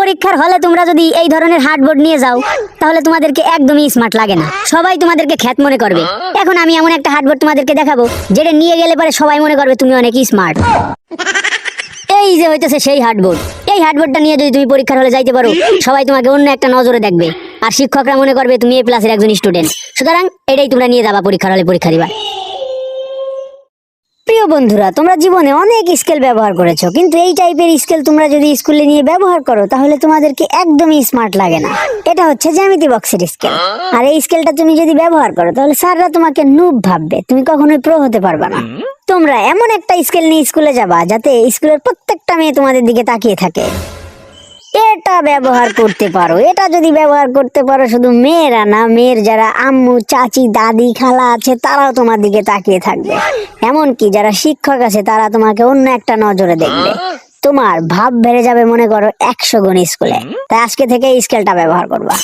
পরীক্ষার হলে তোমরা যদি এই ধরনের হার্ডবোর্ড নিয়ে যাও তাহলে তোমাদেরকে একদমই স্মার্ট লাগে না, সবাই তোমাদেরকে খ্যাত মনে করবে। এখন আমি এমন একটা হার্ডবোর্ড তোমাদেরকে দেখাবো যেটা নিয়ে গেলে পরে সবাই মনে করবে তুমি অনেক স্মার্ট। এই যে হইতেছে সেই হার্ডবোর্ড। এই হার্ডবোর্ডটা নিয়ে যদি তুমি পরীক্ষার হলে যাইতে পারো সবাই তোমাকে অন্য একটা নজরে দেখবে, আর শিক্ষকরা মনে করবে তুমি এ প্লাসের একজন স্টুডেন্ট। সুতরাং এটাই তোমরা নিয়ে যাবা পরীক্ষার হলে পরীক্ষা দিবা। প্রিয় বন্ধুরা, তোমরা জীবনে অনেক স্কেল ব্যবহার করেছো, কিন্তু এই টাইপের স্কেল তোমরা যদি স্কুলে নিয়ে ব্যবহার করো তাহলে তোমাদেরকে একদমই স্মার্ট লাগে না। এটা হচ্ছে জ্যামিতি বক্সের স্কেল, আর এই স্কেলটা তুমি যদি ব্যবহার করো তাহলে স্যাররা তোমাকে নুব ভাববে, তুমি কখনোই প্রো হতে পারবে না। তোমরা এমন একটা স্কেল নিয়ে স্কুলে যাবা যাতে স্কুলের প্রত্যেকটা মেয়ে তোমাদের দিকে তাকিয়ে থাকে। এটা ব্যবহার করতে পারো। এটা যদি ব্যবহার করতে পারো শুধু মেয়েরা না, মেয়ের যারা আম্মু, চাচি, দাদি, খালা আছে তারাও তোমার দিকে তাকিয়ে থাকবে। এমনকি যারা শিক্ষক আছে তারা তোমাকে অন্য একটা নজরে দেখবে। তোমার ভাব বেড়ে যাবে মনে করো 100 গুণ স্কুলে। তাই আজকে থেকে এই স্কেলটা ব্যবহার করবা।